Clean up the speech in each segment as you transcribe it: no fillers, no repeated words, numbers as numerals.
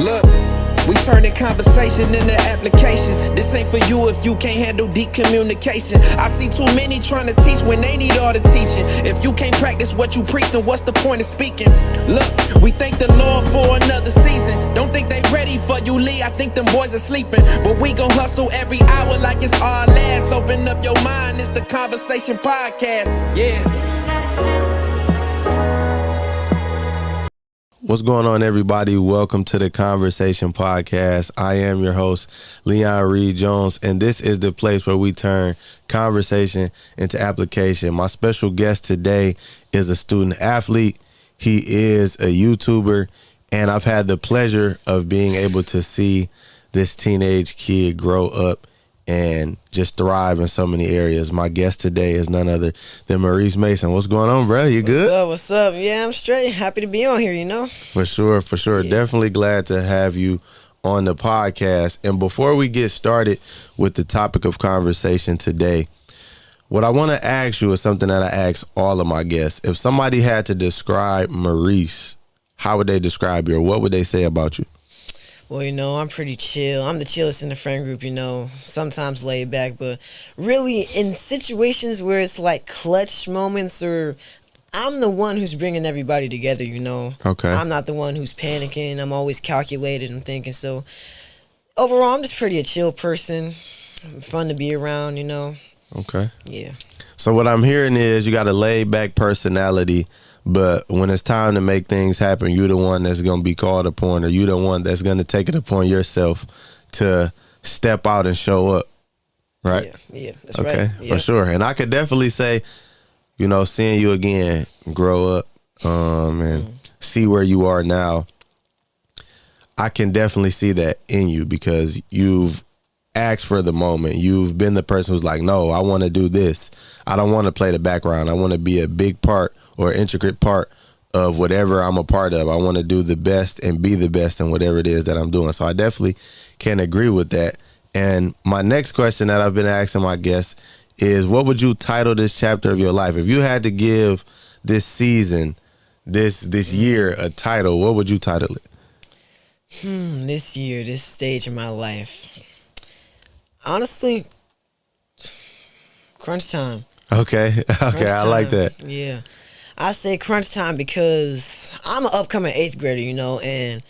Look, we turning conversation into application. This ain't for you if you can't handle deep communication. I see too many trying to teach when they need all the teaching. If you can't practice what you preach, then what's the point of speaking? Look, we thank the Lord for another season. Don't think they ready for you, Lee. I think them boys are sleeping. But we gon' hustle every hour like it's our last. Open up your mind, it's the converSAYtion podcast. Yeah. What's going on, everybody? Welcome to the converSAYtion podcast. I am your host, Leon Reed Jones, and this is the place where we turn conversation into application. My special guest today is a student athlete. He is a YouTuber, and I've had the pleasure of being able to see this teenage kid grow up and just thrive in so many areas. My guest today is none other than Maurice Mason. What's going on, bro? You good? What's up? Yeah, I'm straight. Happy to be on here, you know? For sure. Yeah. Definitely glad to have you on the podcast. And before we get started with the topic of conversation today, what I want to ask you is something that I ask all of my guests. If somebody had to describe Maurice, how would they describe you, or what would they say about you? Well, you know, I'm pretty chill. I'm the chillest in the friend group, you know, sometimes laid back, but really in situations where it's like clutch moments, or I'm the one who's bringing everybody together, you know. Okay. I'm not the one who's panicking. I'm always calculated and thinking. So overall, I'm just pretty a chill person. Fun to be around, you know. Okay. Yeah. So what I'm hearing is you got a laid back personality, but when it's time to make things happen, you're the one that's going to be called upon, or you're the one that's going to take it upon yourself to step out and show up, right? Yeah, that's okay, right. For sure. And I could definitely say, you know, seeing you again grow up and see where you are now, I can definitely see that in you, because you've asked for the moment. You've been the person who's like, no, I want to do this. I don't want to play the background. I want to be a big part or intricate part of whatever I'm a part of. I want to do the best and be the best in whatever it is that I'm doing. So I definitely can agree with that. And my next question that I've been asking my guests is, what would you title this chapter of your life? If you had to give this season, this year a title, what would you title it? This year, this stage of my life. Honestly, crunch time. Okay. I like that. Yeah. I say crunch time because I'm an upcoming 8th grader, you know, and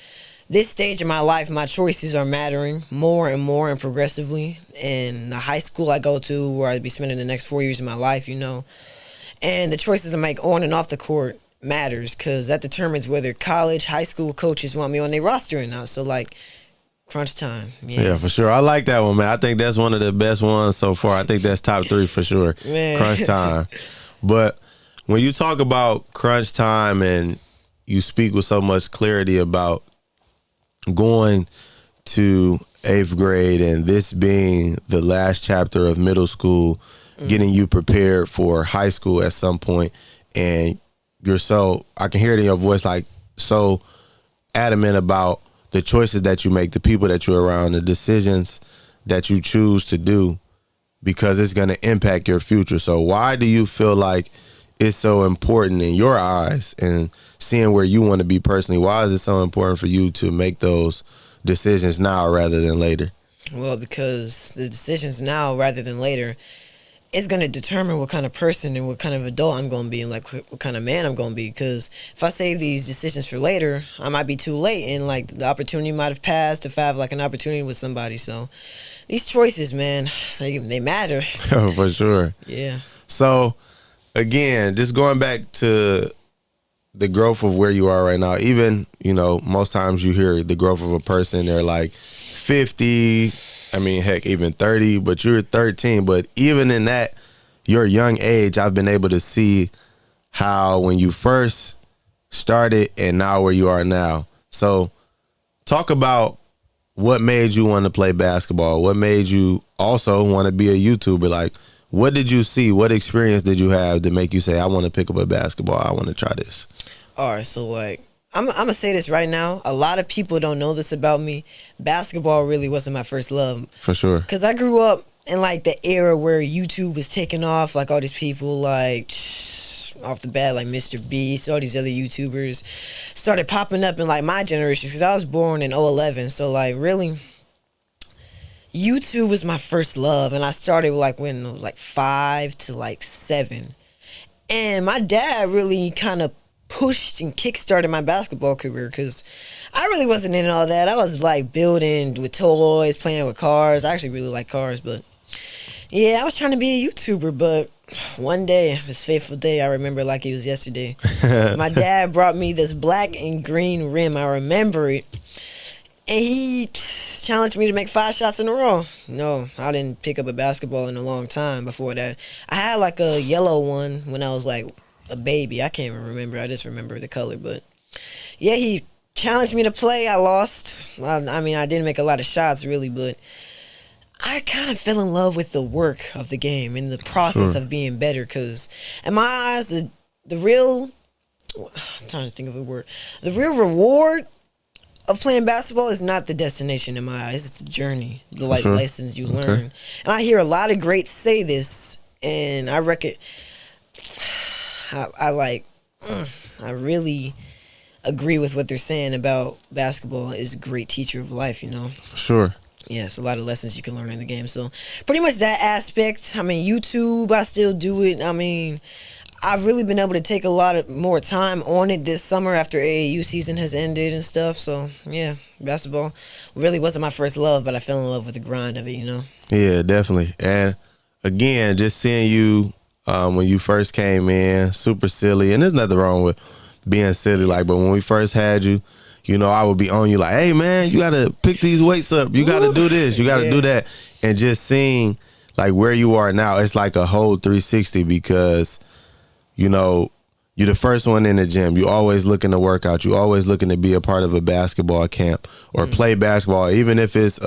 this stage of my life, my choices are mattering more and more and progressively. And the high school I go to, where I'd be spending the next 4 years of my life, you know, and the choices I make on and off the court matters, because that determines whether college, high school coaches want me on their roster or not. So, like, crunch time. Yeah, for sure. I like that one, man. I think that's one of the best ones so far. I think that's top 3 for sure. Man. Crunch time. But when you talk about crunch time and you speak with so much clarity about going to 8th grade and this being the last chapter of middle school, getting you prepared for high school at some point, and you're so, I can hear it in your voice, like so adamant about the choices that you make, the people that you're around, the decisions that you choose to do, because it's going to impact your future. So why do you feel like it's so important in your eyes, and seeing where you want to be personally? Why is it so important for you to make those decisions now rather than later? Well, because the decisions now rather than later is going to determine what kind of person and what kind of adult I'm going to be, and like what kind of man I'm going to be. Because if I save these decisions for later, I might be too late, and like the opportunity might have passed if I have like an opportunity with somebody. So these choices, man, they matter. For sure. Yeah. So again, just going back to the growth of where you are right now, even, you know, most times you hear the growth of a person, they're like 50, I mean, heck, even 30, but you're 13. But even in that, your young age, I've been able to see how when you first started and now where you are now. So talk about what made you want to play basketball. What made you also want to be a YouTuber? Like, what did you see? What experience did you have to make you say, I want to pick up a basketball, I want to try this? All right, so like, I'm going to say this right now. A lot of people don't know this about me. Basketball really wasn't my first love. For sure. Because I grew up in like the era where YouTube was taking off. Like all these people like off the bat, like Mr. Beast, all these other YouTubers started popping up in like my generation because I was born in 2011. So like really, YouTube was my first love, and I started like when I was like 5 to like 7. And my dad really kind of pushed and kickstarted my basketball career because I really wasn't in all that. I was like building with toys, playing with cars. I actually really like cars, but yeah, I was trying to be a YouTuber. But one day, this fateful day, I remember like it was yesterday. My dad brought me this black and green rim. I remember it. And he challenged me to make 5 shots in a row. No, I didn't pick up a basketball in a long time before that. I had like a yellow one when I was like a baby. I can't even remember. I just remember the color. But yeah, he challenged me to play. I lost. I mean, I didn't make a lot of shots really, but I kind of fell in love with the work of the game and the process of being better. Because in my eyes, the real, I'm trying to think of a word, the real reward of playing basketball is not the destination in my eyes. It's the journey, the life lessons you learn. And I hear a lot of greats say this, and I reckon I really agree with what they're saying about basketball is a great teacher of life, you know? Sure. Yeah, it's a lot of lessons you can learn in the game. So pretty much that aspect. I mean, YouTube, I still do it. I mean, I've really been able to take a lot more time on it this summer after AAU season has ended and stuff. So, yeah, basketball really wasn't my first love, but I fell in love with the grind of it, you know? Yeah, definitely. And again, just seeing you when you first came in, super silly. And there's nothing wrong with being silly. Like, but when we first had you, you know, I would be on you like, hey, man, you got to pick these weights up. You got to do this. You got to do that. And just seeing, like, where you are now, it's like a whole 360 because – you know, you're the first one in the gym. You always looking to work out. You always looking to be a part of a basketball camp or play basketball, even if it's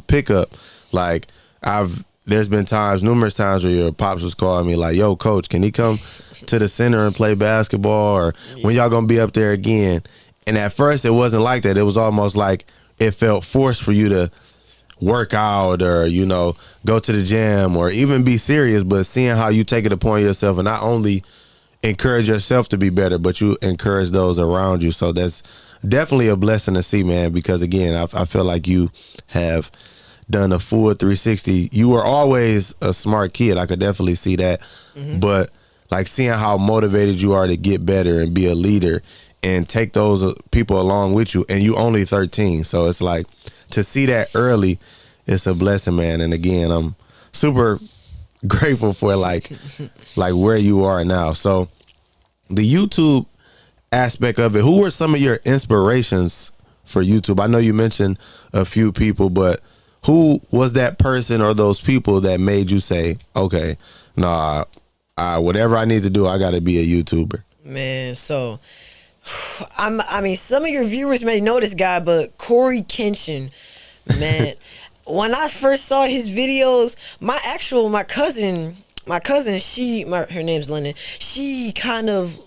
pickup. Like there's been numerous times where your pops was calling me like, yo, coach, can he come to the center and play basketball? Or when y'all gonna be up there again? And at first it wasn't like that. It was almost like it felt forced for you to work out or, you know, go to the gym or even be serious. But seeing how you take it upon yourself and not only encourage yourself to be better, but you encourage those around you. So that's definitely a blessing to see, man, because again, I feel like you have done a full 360. You were always a smart kid. I could definitely see that. But like seeing how motivated you are to get better and be a leader and take those people along with you, and you only 13. So it's like to see that early, it's a blessing, man. And again, I'm super grateful for like where you are now. So the YouTube aspect of it, who were some of your inspirations for YouTube? I know you mentioned a few people, but who was that person or those people that made you say, okay, nah, whatever I need to do, I got to be a YouTuber? Man, so I mean, some of your viewers may know this guy, but Corey Kenshin, man. When I first saw his videos, my cousin, her name's London. She kind of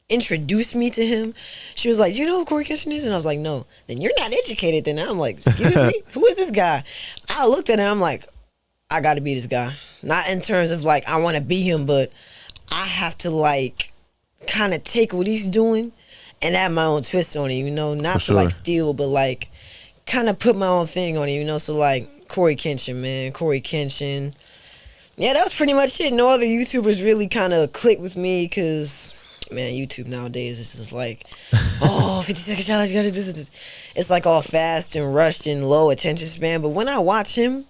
introduced me to him. She was like, "You know who Corey Kenshin is?" And I was like, "No." Then you're not educated. Then I'm like, "Excuse me, who is this guy?" I looked at him. I'm like, I got to be this guy. Not in terms of like I want to be him, but I have to like kind of take what he's doing and add my own twist on it. You know, not to like steal, but like kind of put my own thing on it, you know. So like Corey Kenshin, man, Corey Kenshin. Yeah, that was pretty much it. No other YouTubers really kind of clicked with me because, man, YouTube nowadays is just like, 50-second challenge, you gotta do this. It's like all fast and rushed and low attention span. But when I watch him,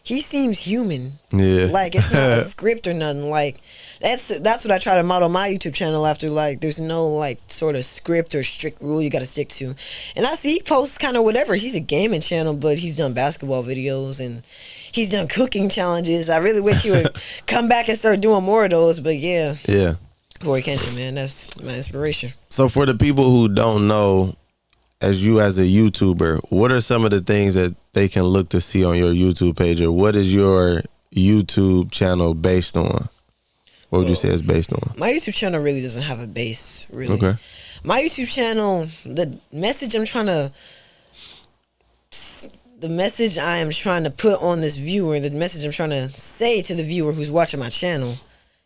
he seems human. Yeah. Like it's not a script or nothing. Like that's what I try to model my YouTube channel after. Like there's no like sort of script or strict rule you got to stick to. And I see he posts kind of whatever. He's a gaming channel, but he's done basketball videos and he's done cooking challenges. I really wish he would come back and start doing more of those. But yeah. Yeah. Corey Kenshin, man, that's my inspiration. So for the people who don't know, as a YouTuber, what are some of the things that they can look to see on your YouTube page, or what is your YouTube channel based on? What would you say it's based on? My YouTube channel really doesn't have a base, really. Okay. My YouTube channel, the message I am trying to put on this viewer, the message I'm trying to say to the viewer who's watching my channel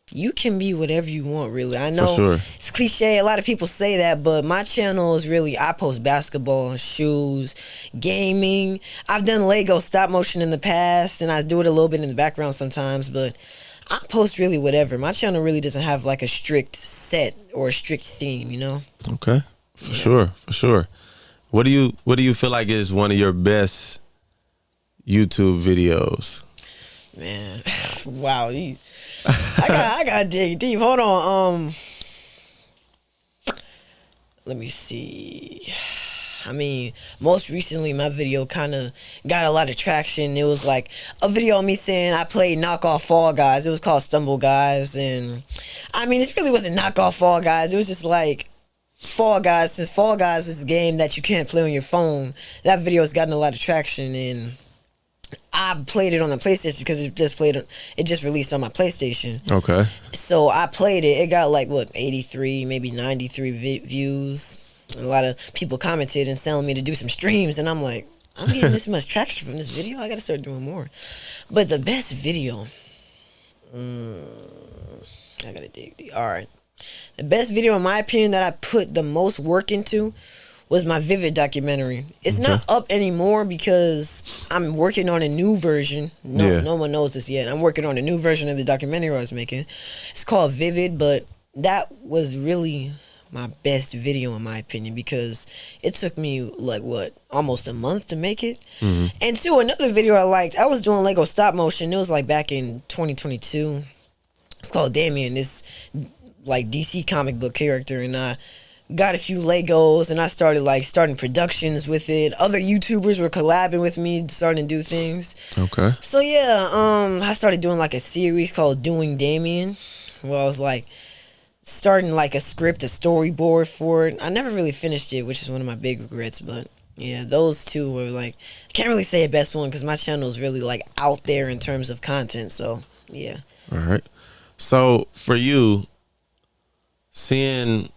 you can be whatever you want, really. I know sure. it's cliche. A lot of people say that, but my channel is really, I post basketball, shoes, gaming. I've done Lego stop motion in the past, and I do it a little bit in the background sometimes, but I post really whatever. My channel really doesn't have like a strict set or a strict theme, you know? Okay. For sure. What do you feel like is one of your best YouTube videos? Man, wow. I gotta dig deep. Hold on. Let me see. I mean, most recently my video kind of got a lot of traction. It was like a video of me saying I played knockoff Fall Guys. It was called Stumble Guys, and I mean, it really wasn't knockoff Fall Guys. It was just like Fall Guys. Since Fall Guys is a game that you can't play on your phone, that video has gotten a lot of traction, and I played it on the PlayStation because it just released on my PlayStation. Okay. So I played it. It got like 83, maybe 93 views. A lot of people commented and telling me to do some streams, and I'm like, I'm getting this much traction from this video. I gotta start doing more. But the best video, I gotta dig deep. All right, the best video in my opinion that I put the most work into was my Vivid documentary. It's not up anymore because I'm working on a new version. No one knows this yet. I'm working on a new version of the documentary I was making. It's called Vivid, but that was really my best video in my opinion because it took me like almost a month to make it. And two, another video I liked, I was doing Lego stop motion. It was like back in 2022. It's called Damien, this like DC comic book character, and I got a few Legos and I started productions with it. Other YouTubers were collabing with me, starting to do things. Okay. So yeah, I started doing like a series called Doing Damien, where I was like starting like a script, a storyboard for it. I never really finished it, which is one of my big regrets, but yeah, those two were like, I can't really say a best one because my channel is really like out there in terms of content, so yeah. All right. So for you, seeing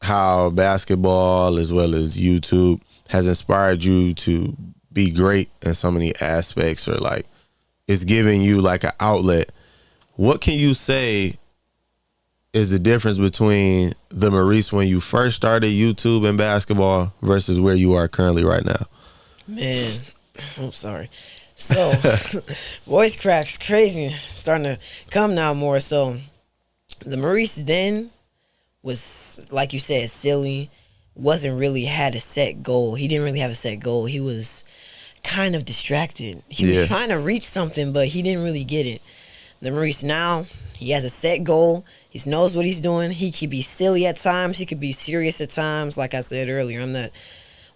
how basketball as well as YouTube has inspired you to be great in so many aspects, or like it's giving you like an outlet, what can you say is the difference between the Maurice when you first started YouTube and basketball versus where you are currently right now? Man, I'm sorry. So, voice cracks crazy, starting to come now more. So, the Maurice then was, like you said, silly, wasn't really had a set goal. He didn't really have a set goal. He was kind of distracted. He was trying to reach something, but he didn't really get it. The Maurice now, he has a set goal. He knows what he's doing. He could be silly at times. He could be serious at times. Like I said earlier, I'm not.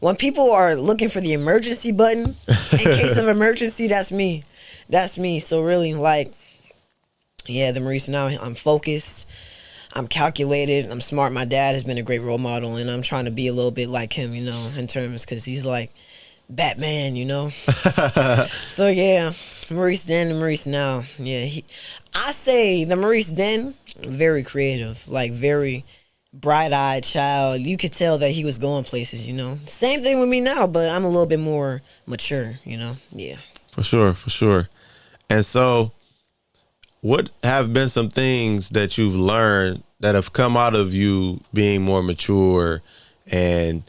When people are looking for the emergency button, in case of emergency, that's me. That's me. So really, like, yeah, the Maurice now, I'm focused. I'm calculated. I'm smart. My dad has been a great role model, and I'm trying to be a little bit like him, you know, in terms, because he's like Batman, you know. So yeah, Maurice then and Maurice now. Yeah, I say the Maurice then, very creative, like very bright-eyed child. You could tell that he was going places, you know. Same thing with me now, but I'm a little bit more mature, you know. Yeah. For sure. And so, what have been some things that you've learned that have come out of you being more mature and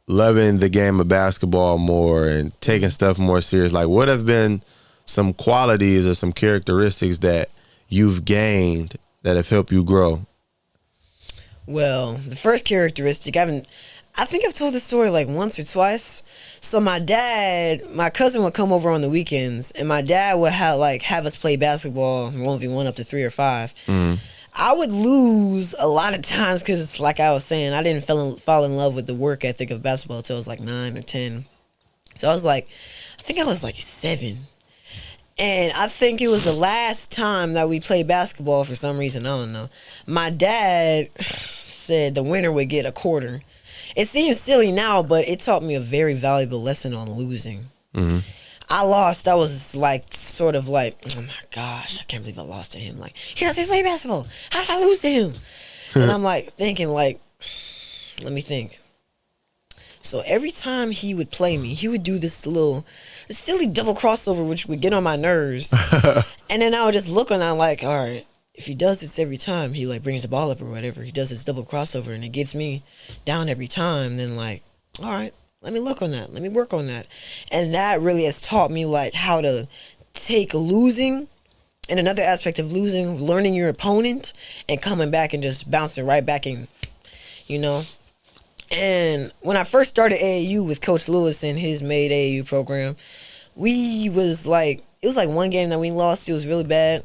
loving the game of basketball more and taking stuff more serious? Like, what have been some qualities or some characteristics that you've gained that have helped you grow? Well, the first characteristic, I think I've told this story like once or twice. So my cousin would come over on the weekends, and my dad would have us play basketball 1v1 up to 3 or 5. I would lose a lot of times because, like I was saying, I didn't fall in love with the work ethic of basketball until I was like 9 or 10. So I think I was like 7. And I think it was the last time that we played basketball for some reason. I don't know. My dad said the winner would get a quarter. It seems silly now, but it taught me a very valuable lesson on losing. I lost. I was like, sort of like, oh my gosh, I can't believe I lost to him. Like, he doesn't play basketball. How did I lose to him? And I'm like thinking, like, let me think. So every time he would play me, he would do this silly double crossover, which would get on my nerves. And then I would just look and I'm like, all right, if he does this every time, he like brings the ball up or whatever, he does this double crossover and it gets me down every time, then like, all right, let me look on that. Let me work on that. And that really has taught me like how to take losing and another aspect of losing, learning your opponent and coming back and just bouncing right back in, you know. And when I first started AAU with Coach Lewis and his Made AAU program, it was like one game that we lost. It was really bad.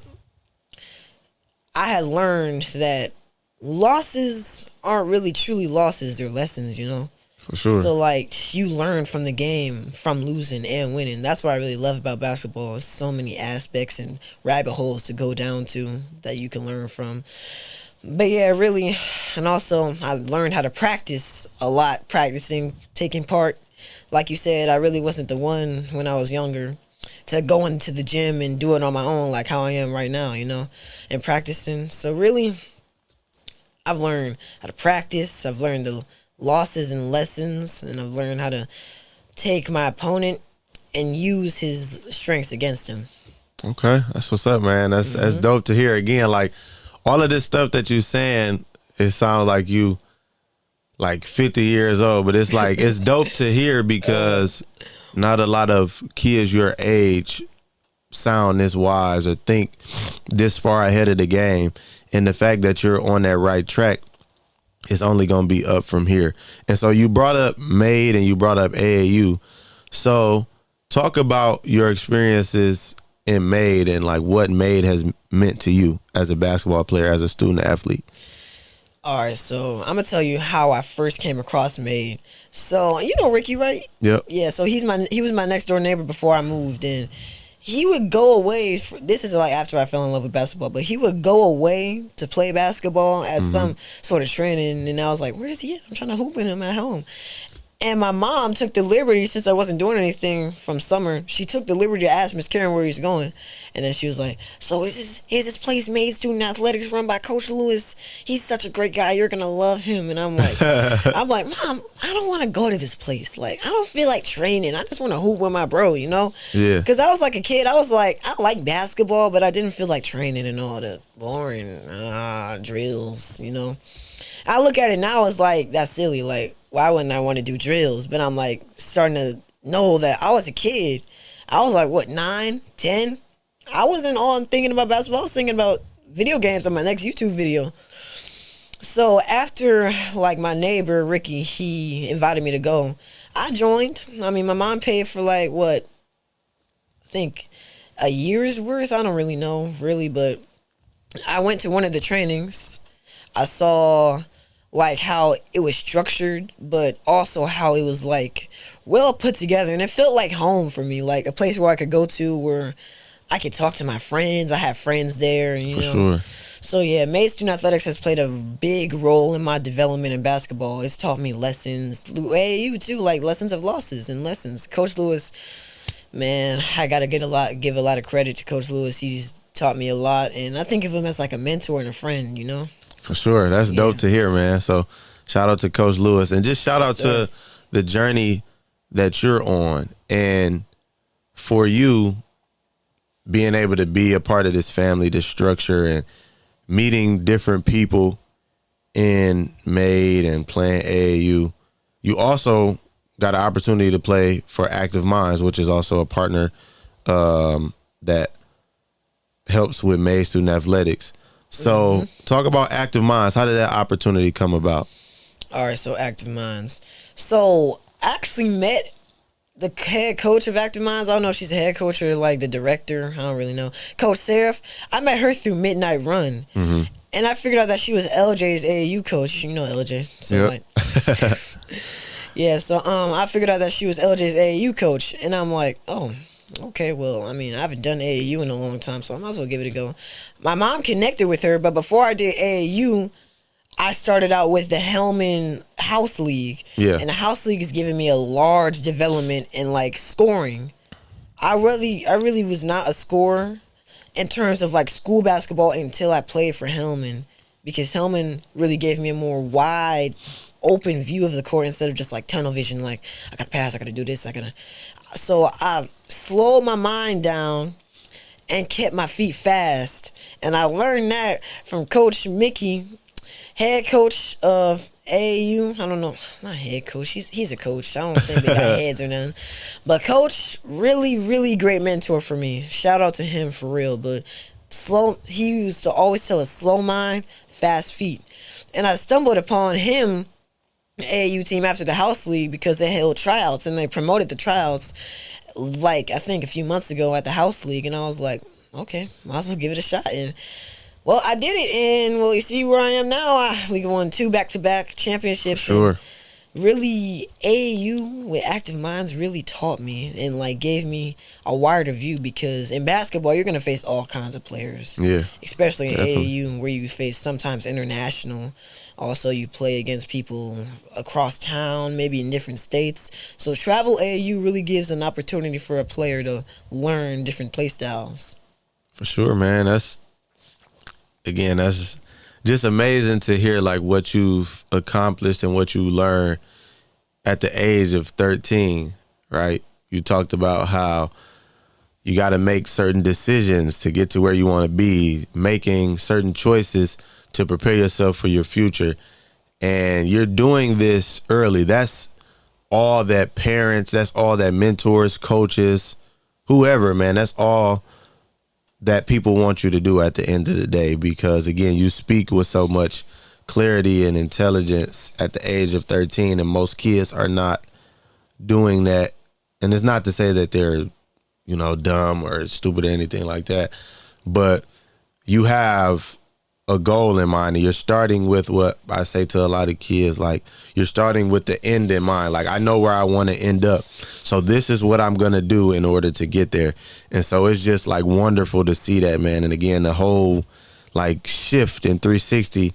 I had learned that losses aren't really truly losses. They're lessons, you know? For sure. So, like, you learn from the game, from losing and winning. That's what I really love about basketball. There's so many aspects and rabbit holes to go down to that you can learn from. But, yeah, really, and also I learned how to practice a lot, taking part. Like you said, I really wasn't the one when I was younger to go into the gym and do it on my own like how I am right now, you know, and practicing. So, really, I've learned how to practice. I've learned the losses and lessons, and I've learned how to take my opponent and use his strengths against him. Okay, that's what's up, man. That's dope to hear. Again, like all of this stuff that you're saying, it sounds like you like 50 years old, but it's like it's dope to hear because not a lot of kids your age sound this wise or think this far ahead of the game, and the fact that you're on that right track, it's only going to be up from here. And so you brought up Made and you brought up AAU. So talk about your experiences in Made and like what Made has meant to you as a basketball player, as a student athlete. All right, so I'm going to tell you how I first came across Made. So, you know Ricky, right? Yep. Yeah, so he was my next door neighbor before I moved in. He would go away, this is like after I fell in love with basketball, but he would go away to play basketball at some sort of training, and I was like, where is he at? I'm trying to hoop with him at home. And my mom took the liberty, since I wasn't doing anything from summer, she took the liberty to ask Miss Karen where he's going. And then she was like, so here's this place, Made Student Athletics, run by Coach Lewis. He's such a great guy. You're going to love him. And I'm like, Mom, I don't want to go to this place. Like, I don't feel like training. I just want to hoop with my bro, you know? Yeah. Because I was like a kid. I was like, I like basketball, but I didn't feel like training and all the boring drills, you know? I look at it now as like, that's silly. Like, why wouldn't I want to do drills? But I'm like starting to know that I was a kid. I was like, what, 9, 10? I wasn't on thinking about basketball. I was thinking about video games on my next YouTube video. So after like my neighbor, Ricky, he invited me to go, I joined. I mean, my mom paid for like what? I think a year's worth. I don't really know, really, but I went to one of the trainings. I saw like how it was structured, but also how it was like well put together, and it felt like home for me, like a place where I could go to where I could talk to my friends. I have friends there, you know. Sure. So yeah, Made Student Athletics has played a big role in my development in basketball. It's taught me lessons. AAU too, like lessons of losses and lessons. Coach Lewis, man, I gotta give a lot of credit to Coach Lewis. He's taught me a lot, and I think of him as like a mentor and a friend, you know. For sure. That's dope to hear, man. So shout out to Coach Lewis, and just shout out to the journey that you're on, and for you being able to be a part of this family, this structure, and meeting different people in Made and playing AAU. You also got an opportunity to play for Active Minds, which is also a partner that helps with Made Student Athletics. So talk about Active Minds. How did that opportunity come about? All right, so Active Minds. So I actually met the head coach of Active Minds. I don't know if she's a head coach or like the director. I don't really know. Coach Seraph. I met her through Midnight Run. And I figured out that she was LJ's AAU coach. You know LJ. So Yep. yeah, so I figured out that she was LJ's AAU coach. And I'm like, oh, okay, well, I mean, I haven't done AAU in a long time, so I might as well give it a go. My mom connected with her, but before I did AAU, I started out with the Hellman House League. Yeah. And the House League has given me a large development in, like, scoring. I really was not a scorer in terms of, like, school basketball until I played for Hellman, because Hellman really gave me a more wide, open view of the court instead of just, like, tunnel vision, like, I gotta pass, I gotta do this, So I slowed my mind down, and kept my feet fast. And I learned that from Coach Mickey, head coach of AAU. I don't know, not head coach. He's a coach. I don't think they got heads or nothing. But coach, really, really great mentor for me. Shout out to him for real. But he used to always tell us slow mind, fast feet. And I stumbled upon him, AAU team, after the house league because they held tryouts and they promoted the tryouts like I think a few months ago at the house league, and I was like, okay, might as well give it a shot. And well, I did it, and well, you see where I am now. We won 2 back-to-back championships. Sure. Really, AAU with Active Minds really taught me and like gave me a wider view, because in basketball you're gonna face all kinds of players. Yeah. Especially in Definitely. AAU, where you face sometimes international. Also, you play against people across town, maybe in different states. So travel AAU really gives an opportunity for a player to learn different play styles. For sure, man. That's just amazing to hear like what you've accomplished and what you learned at the age of 13, right? You talked about how you got to make certain decisions to get to where you want to be, making certain choices to prepare yourself for your future. And you're doing this early. That's all that parents, that's all that mentors, coaches, whoever, man, that's all that people want you to do at the end of the day, because again, you speak with so much clarity and intelligence at the age of 13, and most kids are not doing that. And it's not to say that they're, dumb or stupid or anything like that, but you have a goal in mind, and you're starting with what I say to a lot of kids, like you're starting with the end in mind. Like, I know where I want to end up, so this is what I'm going to do in order to get there. And so it's just like wonderful to see that, man. And again, the whole like shift in 360,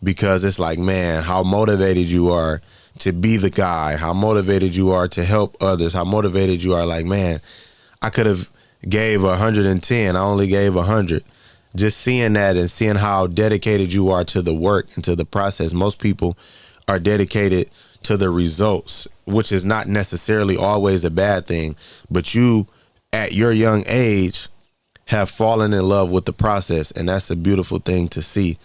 because it's like, man, how motivated you are to be the guy, how motivated you are to help others, how motivated you are. Like, man, I could have gave 110, I only gave 100. Just seeing that and seeing how dedicated you are to the work and to the process. Most people are dedicated to the results, which is not necessarily always a bad thing. But you, at your young age, have fallen in love with the process. And that's a beautiful thing to see,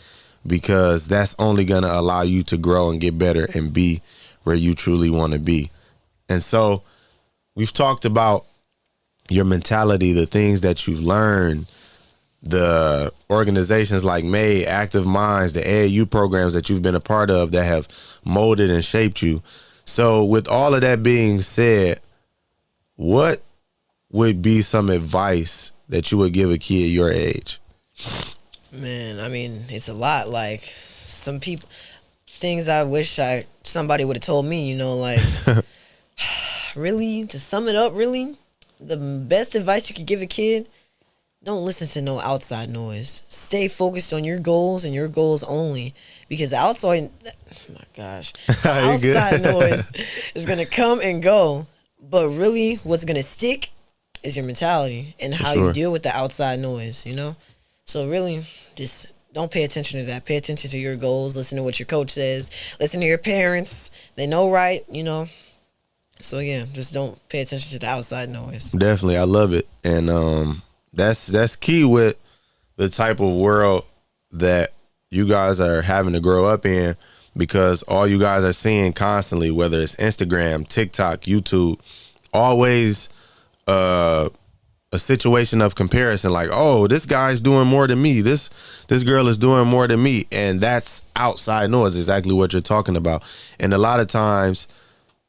because that's only going to allow you to grow and get better and be where you truly want to be. And so we've talked about your mentality, the things that you've learned, the organizations like May, Active Minds, the AAU programs that you've been a part of that have molded and shaped you. So with all of that being said, what would be some advice that you would give a kid your age? Man, I mean, it's a lot. Like, some people, things I wish somebody would have told me, like, really, to sum it up, really, the best advice you could give a kid: don't listen to no outside noise. Stay focused on your goals and your goals only, because outside, oh my gosh, outside noise is going to come and go. But really, what's going to stick is your mentality and how you deal with the outside noise, So really, just don't pay attention to that. Pay attention to your goals. Listen to what your coach says. Listen to your parents. They know right, So yeah, just don't pay attention to the outside noise. Definitely. I love it. And that's key with the type of world that you guys are having to grow up in, because all you guys are seeing constantly, whether it's Instagram, TikTok, YouTube, always a situation of comparison. Like, oh, this guy's doing more than me. This girl is doing more than me. And that's outside noise, exactly what you're talking about. And a lot of times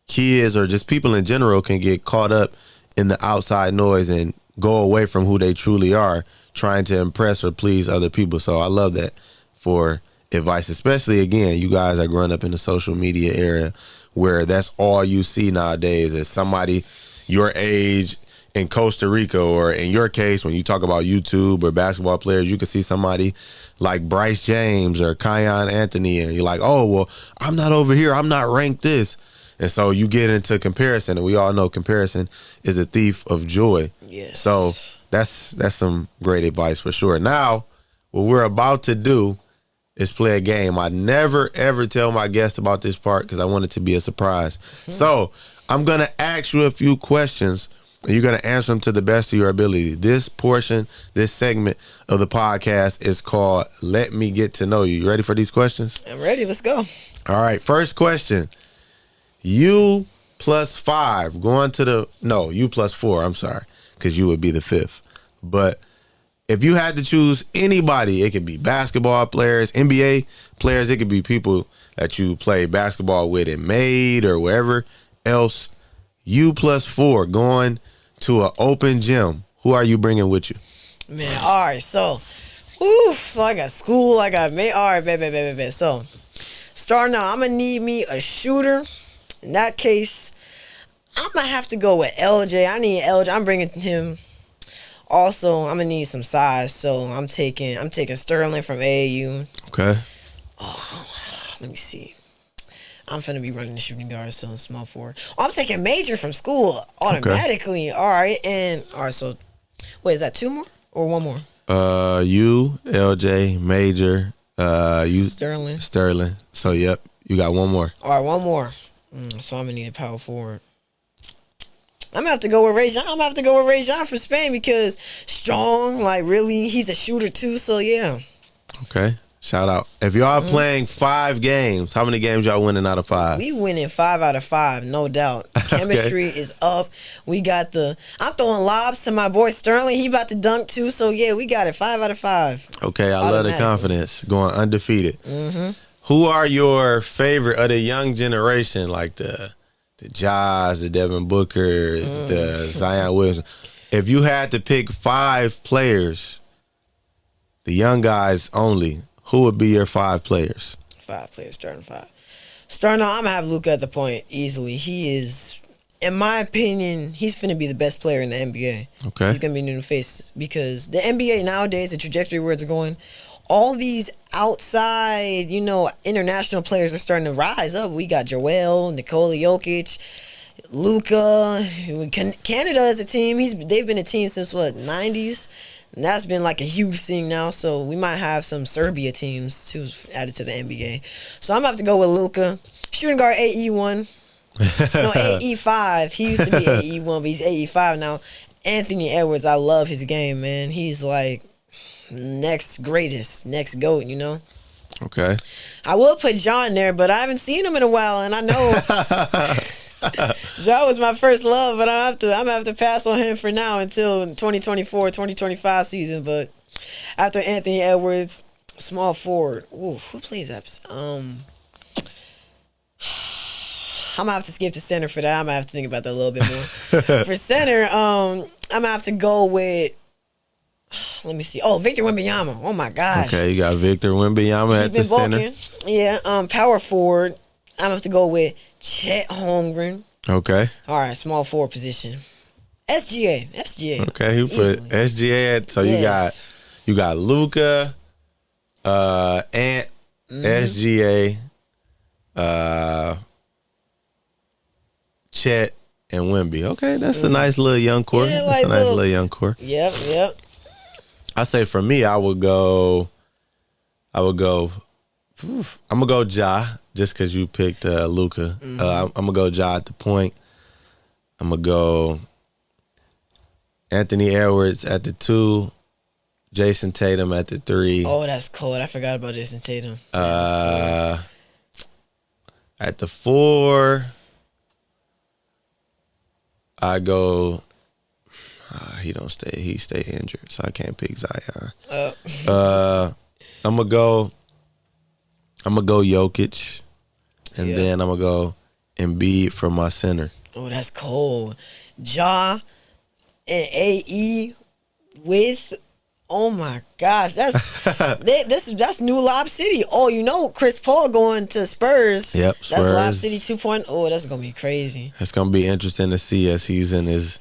kids, or just people in general, can get caught up in the outside noise and go away from who they truly are, trying to impress or please other people. So I love that for advice, especially, again, you guys are growing up in the social media era where that's all you see nowadays is somebody your age in Costa Rica, or in your case, when you talk about YouTube or basketball players, you can see somebody like Bryce James or Kion Anthony, and you're like, oh, well, I'm not over here, I'm not ranked this. And so you get into comparison, and we all know comparison is a thief of joy. Yes. So that's some great advice for sure. Now, what we're about to do is play a game. I never, ever tell my guests about this part because I want it to be a surprise. So I'm going to ask you a few questions and you're going to answer them to the best of your ability. This segment of the podcast is called Let Me Get to Know You. You ready for these questions? I'm ready. Let's go. All right, first question. You plus 5 going to the... No, you plus 4, I'm sorry, because you would be the 5th. But if you had to choose anybody, it could be basketball players, NBA players, it could be people that you play basketball with in Maid or wherever else. You plus 4 going to an open gym. Who are you bringing with you? Man, all right, so I got school, I got Maid. All right, baby. So, starting out, I'm going to need me a shooter. In that case, I'm going to have to go with LJ. I need LJ. I'm bringing him. Also, I'm gonna need some size, so I'm taking Sterling from AAU. Okay. Oh, let me see. I'm finna be running the shooting guard, so small forward. Oh, I'm taking Major from school automatically. Okay. All right, so wait, is that 2 more or 1 more? You, LJ, Major, you Sterling. So yep, you got 1 more. All right, 1 more. So I'm gonna need a power forward. I'm gonna have to go with Ray John from Spain because strong, like really, he's a shooter too. So yeah. Okay, shout out. If y'all playing 5 games, how many games y'all winning out of 5? We winning 5 out of 5, no doubt. Chemistry is up. We got I'm throwing lobs to my boy Sterling. He about to dunk too. So yeah, we got it 5 out of 5. Okay, I love the confidence. Going undefeated. Who are your favorite of the young generation, like the Josh, the Devin Booker, the Zion Williamson? If you had to pick 5 players, the young guys only, who would be your 5 players? 5 players, starting 5. Starting out, I'm going to have Luka at the point easily. He is, in my opinion, he's finna be the best player in the NBA. Okay. He's going to be new face because the NBA nowadays, the trajectory where it's going, all these outside, international players are starting to rise up. We got Joel, Nikola Jokic, Luka. Canada is a team. They've been a team since, 90s? And that's been like a huge thing now. So we might have some Serbia teams, too, added to the NBA. So I'm going to have to go with Luka. Shooting guard AE1. No, AE5. He used to be AE1, but he's AE5 now. Anthony Edwards, I love his game, man. He's like... next GOAT, Okay. I will put John there, but I haven't seen him in a while, and I know John was my first love, but I'm gonna have to pass on him for now until 2024, 2025 season. But after Anthony Edwards, small forward. Ooh, who plays that? I'm gonna have to skip to center for that. I'm gonna have to think about that a little bit more. For center, I'm gonna have to go with. Let me see. Oh, Victor Wembanyama. Oh my gosh. Okay, you got Victor Wembanyama at the center. Yeah. Power forward. I'm gonna have to go with Chet Holmgren. Okay. All right. Small forward position. SGA. Okay, you put SGA at. So yes. you got Luka, Ant, SGA, Chet, and Wemby. Okay, that's a nice little young core. Yeah, that's a nice little young core. Yep. I say for me, I'm gonna go Ja, just because you picked Luka. I'm gonna go Ja at the point. I'm gonna go Anthony Edwards at the 2, Jason Tatum at the 3. Oh, that's cold. I forgot about Jason Tatum. At the 4, I go. He stay injured, so I can't pick Zion. I'm gonna go Jokic, and then I'm gonna go Embiid for my center. Oh, that's cold. Ja and AE with. Oh my gosh, that's new Lob City. Oh, Chris Paul going to Spurs. Yep, Spurs. That's Lob City 2.0. Oh, that's gonna be crazy. It's gonna be interesting to see as he's in his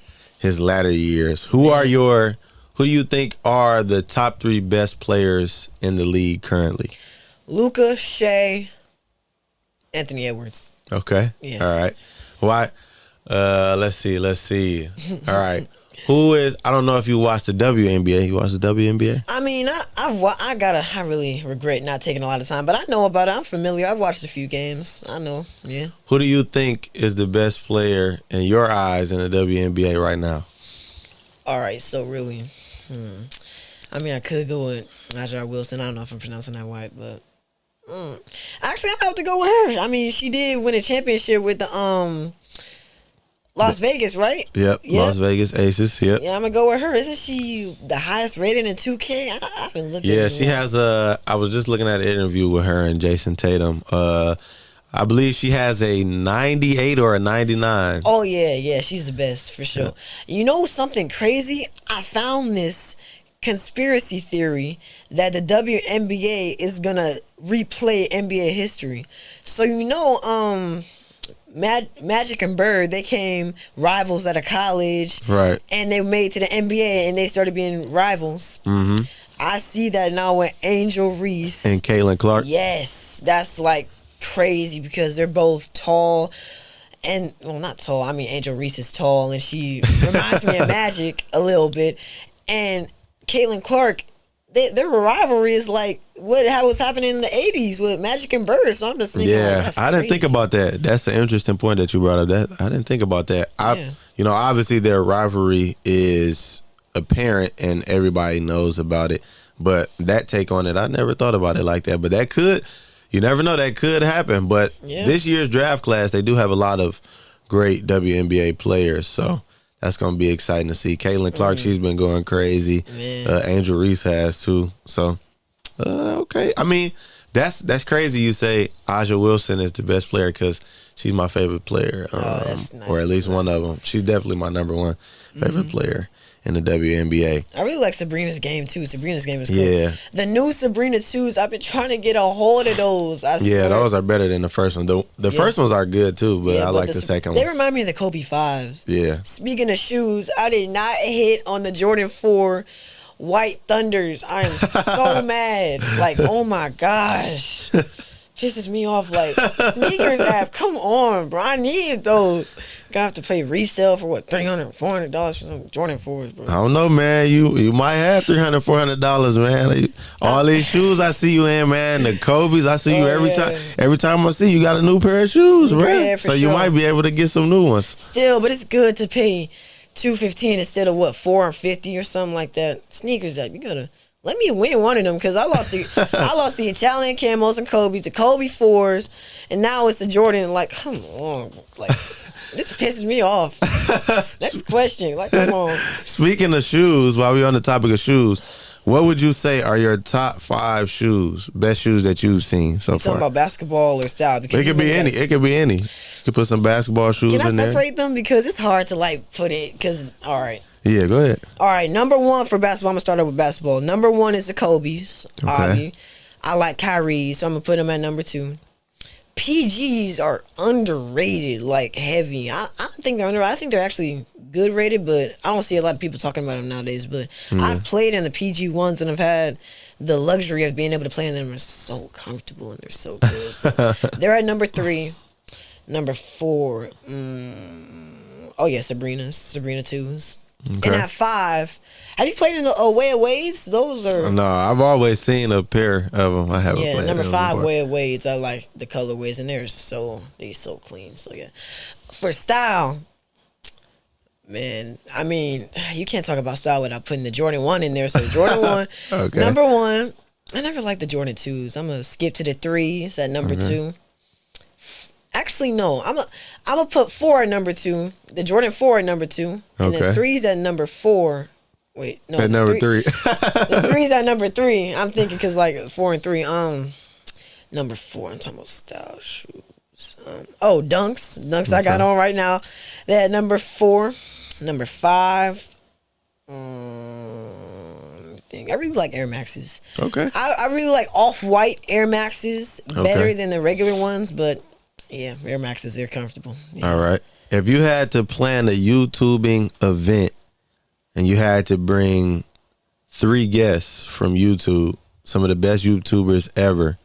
latter years. Who do you think are the top 3 best players in the league currently? Luka, Shea, Anthony Edwards. Okay. Yes. All right. Why? Let's see. All right. Who is? I don't know if you watch the WNBA. You watch the WNBA? I mean, I really regret not taking a lot of time, but I know about it. I'm familiar. I've watched a few games. I know. Yeah. Who do you think is the best player in your eyes in the WNBA right now? All right. So really, I mean, I could go with Aja Wilson. I don't know if I'm pronouncing that right, but actually, I'm gonna have to go with her. I mean, she did win a championship with the Las Vegas, right? Yep. Las Vegas Aces. Yep. Yeah, I'm gonna go with her. Isn't she the highest rated in 2K? I've been looking. Yeah, she has a. I was just looking at an interview with her and Jason Tatum. I believe she has a 98 or a 99. Oh yeah, she's the best for sure. Yeah. You know something crazy? I found this conspiracy theory that the WNBA is gonna replay NBA history. So Magic and Bird, they came rivals at a college, right? And they made to the NBA, and they started being rivals. Mm-hmm. I see that now with Angel Reese and Caitlin Clark. Yes, that's like crazy because they're both tall, and well, not tall. I mean, Angel Reese is tall, and she reminds me of Magic a little bit, and Caitlin Clark. Their rivalry is like how was happening in the 80s with Magic and Bird. So I'm just thinking, that's I didn't think about that. That's an interesting point that you brought up. That I didn't think about that. Obviously their rivalry is apparent and everybody knows about it. But that take on it, I never thought about it like that. But that could, you never know, that could happen. But this year's draft class, they do have a lot of great WNBA players. So that's going to be exciting to see. Caitlin Clark, she's been going crazy. Angel Reese has too. So, okay. I mean, that's crazy you say Aja Wilson is the best player because she's my favorite player. That's nice. Or at least one of them. She's definitely my number one favorite player in the WNBA. I really like Sabrina's game too. Sabrina's game is cool. Yeah. The new Sabrina 2s, I've been trying to get a hold of those. I swear. Those are better than the first one. The first ones are good too, but I like the second ones. They remind me of the Kobe 5s. Yeah. Speaking of shoes, I did not hit on the Jordan 4 White Thunders. I am so mad. Like, oh my gosh. Pisses me off. Like, sneakers app, come on, bro. I need those. Gonna have to pay resale for what, $300, $400 for some Jordan 4s, bro. I don't know, man. You might have $300, $400, man. All these shoes I see you in, man. The Kobe's I see you every time. Every time I see you, got a new pair of shoes, man. So you might be able to get some new ones. Still, but it's good to pay $215 instead of what, $450 or something like that. Sneakers app, you gotta. Let me win one of them because I lost the Italian camos and Kobe's, the Kobe 4s, and now it's the Jordan. Like, come on, like this pisses me off. Next question, like, come on. Speaking of shoes, while we're on the topic of shoes, what would you say are your top 5 shoes, best shoes that you've seen so far? Talking about basketball or style? It could be any. It could be any. You could put some basketball shoes in there. Can I separate them because it's hard to like put it? Because all right. Yeah, go ahead. All right, number 1 for basketball. I'm going to start out with basketball. Number 1 is the Kobe's. Okay. I like Kyrie, so I'm going to put them at number 2. PGs are underrated, like heavy. I don't think they're underrated. I think they're actually good rated, but I don't see a lot of people talking about them nowadays. But I've played in the PG ones, and I've had the luxury of being able to play in them. They're so comfortable, and they're so good. So they're at number 3. Number 4. Sabrina 2s. Okay. And at 5, have you played in the Way of Wades? Those are no. I've always seen a pair of them. I haven't played. Number 5 Way of Wades. I like the colorways, and they're so clean. So yeah, for style, man. I mean, you can't talk about style without putting the Jordan 1 in there. So Jordan 1, okay. Number 1. I never liked the Jordan 2s. I'm gonna skip to the 3s at number 2. Actually, no. I'm gonna put 4 at number 2. The Jordan 4 at number 2, and then 3's at number 4. Wait, no. At number 3. The 3's at number 3. I'm thinking because like 4 and 3. Number 4. I'm talking about style shoes. Dunks. Dunks I got on right now. They're at number 4. Number 5. Let me think. I really like Air Maxes. Okay. I really like off-white Air Maxes better than the regular ones, but. Yeah, Air Maxes, they're comfortable. Yeah. All right. If you had to plan a YouTubing event and you had to bring 3 guests from YouTube, some of the best YouTubers ever,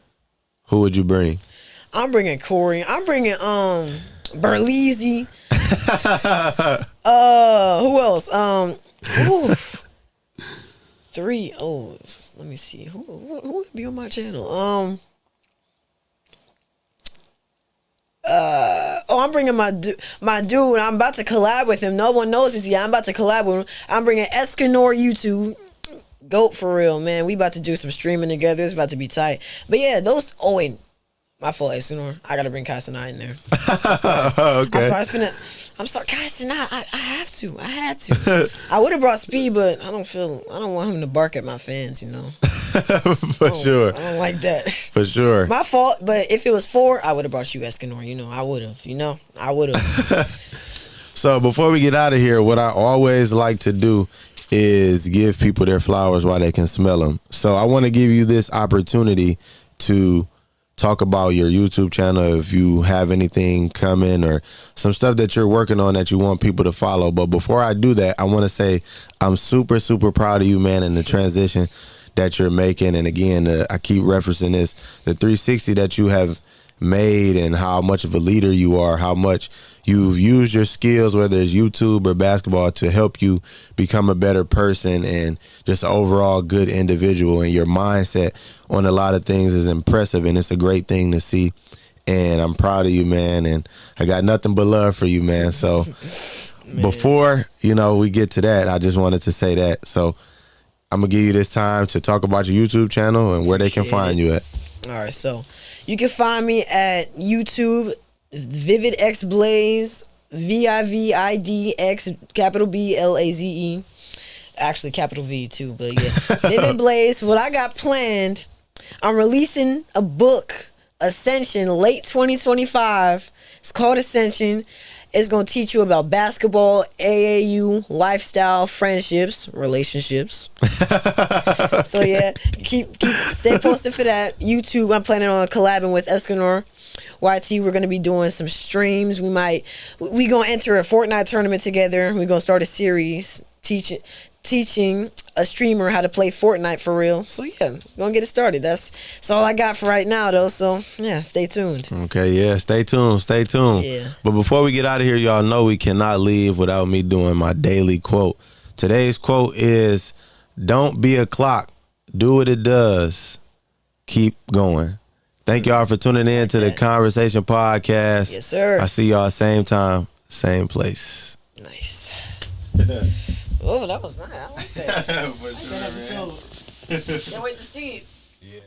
who would you bring? I'm bringing Corey. I'm bringing Berleezy. Who else? Ooh. 3. Oh, let me see. Who would be on my channel? I'm bringing my dude. I'm about to collab with him. No one knows this yet. I'm about to collab with him. I'm bringing Escanor YouTube. GOAT for real, man. We about to do some streaming together. It's about to be tight. But yeah, those. Oh wait, my fault, Escanor. I gotta bring Kaisanai in there. I'm sorry. Okay. I'm sorry, Kaisanai. I have to. I had to. I would have brought Speed, but I don't want him to bark at my fans. You know. For sure. I don't like that. For sure. My fault, but if it was 4, I would have brought you Escanor. You know, I would have. You know, I would have. So before we get out of here, what I always like to do is give people their flowers while they can smell them. So I want to give you this opportunity to talk about your YouTube channel, if you have anything coming or some stuff that you're working on that you want people to follow. But before I do that, I want to say I'm super, super proud of you, man, in the transition that you're making. And again, I keep referencing this, the 360 that you have made and how much of a leader you are, how much you've used your skills, whether it's YouTube or basketball, to help you become a better person and just an overall good individual. And your mindset on a lot of things is impressive, and it's a great thing to see. And I'm proud of you, man. And I got nothing but love for you, man. So before, we get to that, I just wanted to say that. So I'm going to give you this time to talk about your YouTube channel and where they can find you at. All right, so you can find me at YouTube, Vivid X Blaze, VIVIDX, capital BLAZE. Actually, capital V too, but yeah. Vivid Blaze. What I got planned, I'm releasing a book, Ascension, late 2025. It's called Ascension. It's going to teach you about basketball, AAU, lifestyle, friendships, relationships. So yeah, stay posted for that. YouTube, I'm planning on collabing with Escanor YT. We're going to be doing some streams. We going to enter a Fortnite tournament together. We're going to start a series teaching a streamer how to play Fortnite for real. So yeah, we're gonna get it started. That's all I got for right now though. So yeah, stay tuned. Okay, yeah, stay tuned. Yeah. But before we get out of here, y'all know we cannot leave without me doing my daily quote. Today's quote is, "Don't be a clock. Do what it does. Keep going." Thank y'all for tuning in to the converSAYtion podcast. Yes, sir. I see y'all same time, same place. Nice. Oh, that was nice. I like that. For sure, That episode. Can't wait to see it. Yeah.